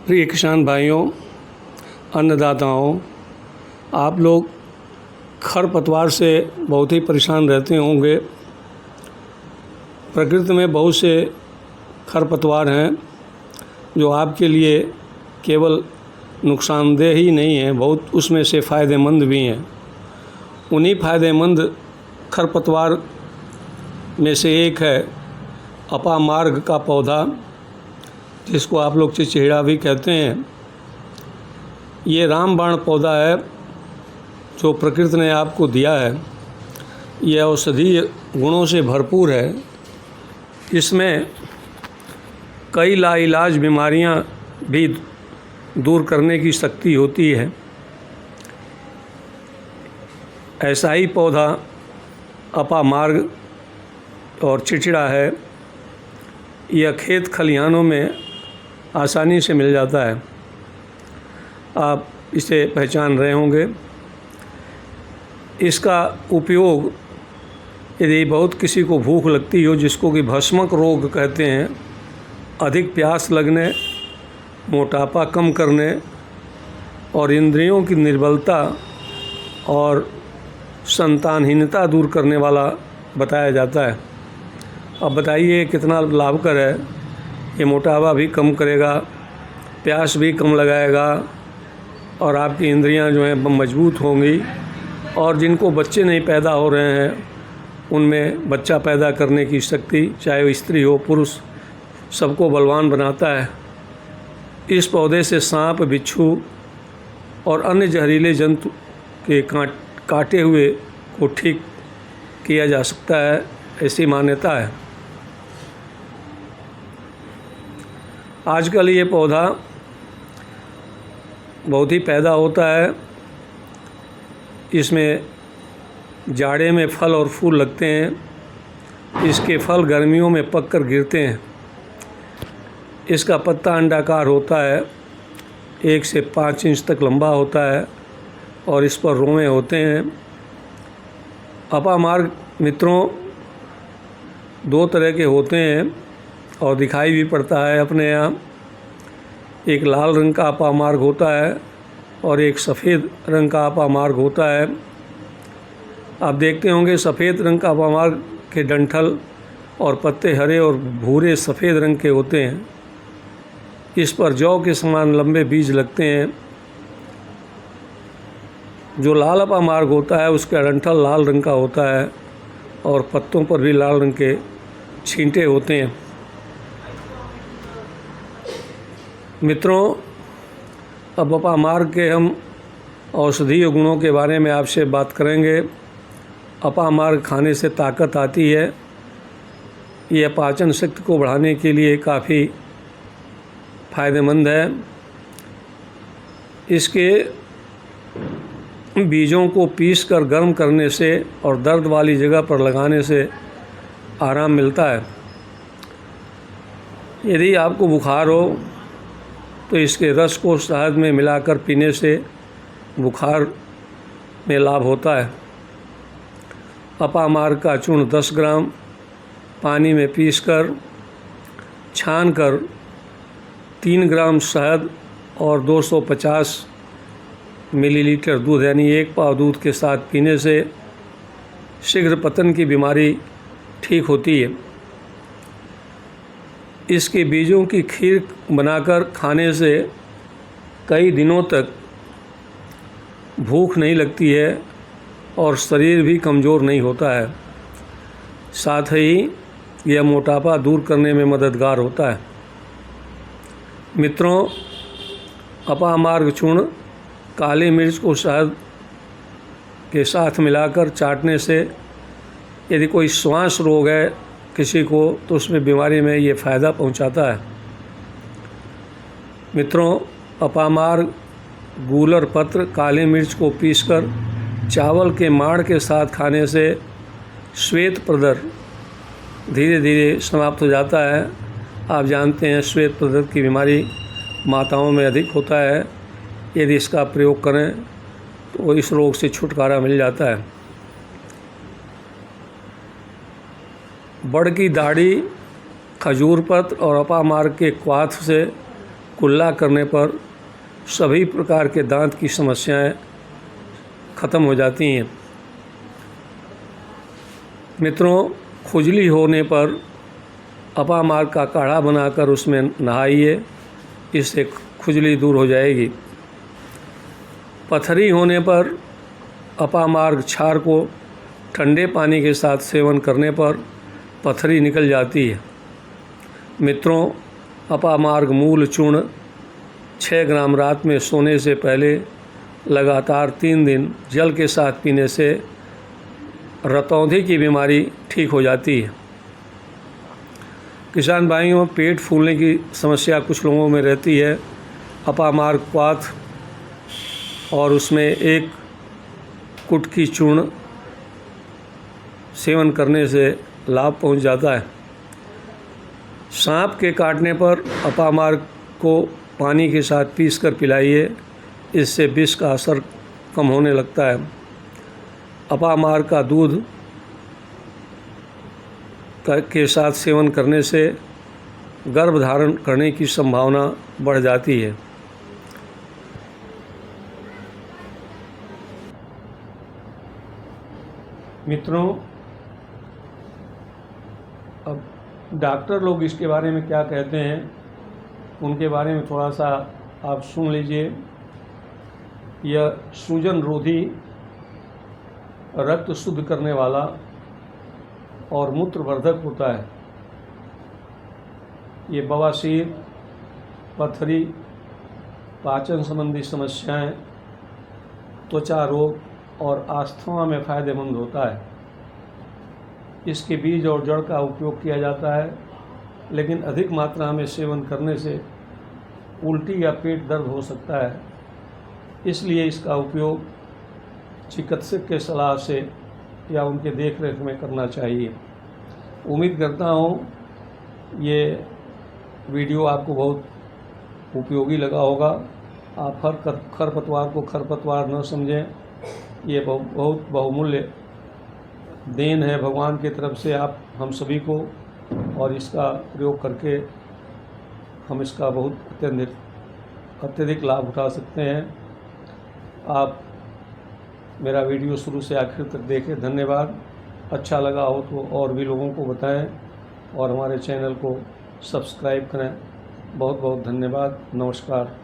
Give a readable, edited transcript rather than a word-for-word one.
प्रिय किसान भाइयों, अन्नदाताओं, आप लोग खरपतवार से बहुत ही परेशान रहते होंगे। प्रकृति में बहुत से खरपतवार हैं जो आपके लिए केवल नुकसानदेह ही नहीं है, बहुत उसमें से फ़ायदेमंद भी हैं। उन्हीं फ़ायदेमंद खरपतवार में से एक है अपामार्ग का पौधा, जिसको आप लोग चिचहिड़ा भी कहते हैं। ये रामबाण पौधा है जो प्रकृति ने आपको दिया है। यह औषधीय गुणों से भरपूर है। इसमें कई लाइलाज बीमारियां भी दूर करने की शक्ति होती है। ऐसा ही पौधा अपामार्ग और चिचहिड़ा है। यह खेत खलिहानों में आसानी से मिल जाता है, आप इसे पहचान रहे होंगे। इसका उपयोग यदि बहुत किसी को भूख लगती हो, जिसको कि भस्मक रोग कहते हैं, अधिक प्यास लगने, मोटापा कम करने और इंद्रियों की निर्बलता और संतानहीनता दूर करने वाला बताया जाता है। अब बताइए कितना लाभकर है। ये मोटापा भी कम करेगा, प्यास भी कम लगाएगा और आपकी इंद्रियां जो हैं मजबूत होंगी। और जिनको बच्चे नहीं पैदा हो रहे हैं, उनमें बच्चा पैदा करने की शक्ति, चाहे वो स्त्री हो पुरुष, सबको बलवान बनाता है। इस पौधे से सांप, बिच्छू और अन्य जहरीले जंतु के काटे हुए को ठीक किया जा सकता है, ऐसी मान्यता है। आजकल ये पौधा बहुत ही पैदा होता है। इसमें जाड़े में फल और फूल लगते हैं। इसके फल गर्मियों में पककर गिरते हैं। इसका पत्ता अंडाकार होता है, 1 से 5 इंच तक लंबा होता है और इस पर रोंवे होते हैं। अपामार्ग मित्रों 2 तरह के होते हैं और दिखाई भी पड़ता है अपने यहाँ। एक लाल रंग का अपामार्ग होता है और एक सफ़ेद रंग का अपामार्ग होता है। आप देखते होंगे सफ़ेद रंग का अपामार्ग के डंठल और पत्ते हरे और भूरे सफ़ेद रंग के होते हैं। इस पर जौ के समान लंबे बीज लगते हैं। जो लाल अपामार्ग होता है उसका डंठल लाल रंग का होता है और पत्तों पर भी लाल रंग के छींटे होते हैं। मित्रों, अब अपामार्ग के हम औषधीय गुणों के बारे में आपसे बात करेंगे। अपामार्ग खाने से ताकत आती है। यह पाचन शक्ति को बढ़ाने के लिए काफ़ी फ़ायदेमंद है। इसके बीजों को पीसकर गर्म करने से और दर्द वाली जगह पर लगाने से आराम मिलता है। यदि आपको बुखार हो तो इसके रस को शहद में मिलाकर पीने से बुखार में लाभ होता है। अपामार्ग का चूर्ण 10 ग्राम पानी में पीसकर छानकर 3 ग्राम शहद और 250 मिलीलीटर दूध यानी 1 पाव दूध के साथ पीने से शीघ्र पतन की बीमारी ठीक होती है। इसके बीजों की खीर बनाकर खाने से कई दिनों तक भूख नहीं लगती है और शरीर भी कमज़ोर नहीं होता है। साथ ही यह मोटापा दूर करने में मददगार होता है। मित्रों, अपामार्ग चूर्ण काली मिर्च को शहद के साथ मिलाकर चाटने से यदि कोई श्वास रोग है किसी को, तो उसमें बीमारी में ये फ़ायदा पहुंचाता है। मित्रों, अपामार्ग गूलर पत्र काली मिर्च को पीसकर चावल के माड़ के साथ खाने से श्वेत प्रदर धीरे धीरे समाप्त हो जाता है। आप जानते हैं श्वेत प्रदर की बीमारी माताओं में अधिक होता है। यदि इसका प्रयोग करें तो इस रोग से छुटकारा मिल जाता है। बड़ की दाढ़ी, खजूर पत्र और अपामार्ग के क्वाथ से कुल्ला करने पर सभी प्रकार के दांत की समस्याएं ख़त्म हो जाती हैं। मित्रों, खुजली होने पर अपामार्ग का काढ़ा बनाकर उसमें नहाइए, इससे खुजली दूर हो जाएगी। पथरी होने पर अपामार्ग क्षार को ठंडे पानी के साथ सेवन करने पर पथरी निकल जाती है। मित्रों, अपामार्ग मूल चूर्ण 6 ग्राम रात में सोने से पहले लगातार 3 दिन जल के साथ पीने से रतौंधी की बीमारी ठीक हो जाती है। किसान भाइयों, पेट फूलने की समस्या कुछ लोगों में रहती है। अपामार्ग क्वाथ और उसमें 1 कुटकी चूर्ण सेवन करने से लाभ पहुंच जाता है। सांप के काटने पर अपामार्ग को पानी के साथ पीसकर पिलाइए, इससे विष का असर कम होने लगता है। अपामार्ग का दूध के साथ सेवन करने से गर्भ धारण करने की संभावना बढ़ जाती है। मित्रों, अब डॉक्टर लोग इसके बारे में क्या कहते हैं, उनके बारे में थोड़ा सा आप सुन लीजिए। यह सूजन रोधी, रक्त शुद्ध करने वाला और मूत्रवर्धक होता है। ये बवासीर, पथरी, पाचन संबंधी समस्याएं, त्वचा रोग और अस्थमा में फ़ायदेमंद होता है। इसके बीज और जड़ का उपयोग किया जाता है, लेकिन अधिक मात्रा में सेवन करने से उल्टी या पेट दर्द हो सकता है। इसलिए इसका उपयोग चिकित्सक के सलाह से या उनके देख रेख में करना चाहिए। उम्मीद करता हूँ ये वीडियो आपको बहुत उपयोगी लगा होगा। आप हर खरपतवार को खरपतवार न समझें। ये बहुत बहुमूल्य देन है भगवान की तरफ से आप हम सभी को, और इसका प्रयोग करके हम इसका बहुत अत्यधिक लाभ उठा सकते हैं। आप मेरा वीडियो शुरू से आखिर तक देखें। धन्यवाद। अच्छा लगा हो तो और भी लोगों को बताएं और हमारे चैनल को सब्सक्राइब करें। बहुत बहुत धन्यवाद। नमस्कार।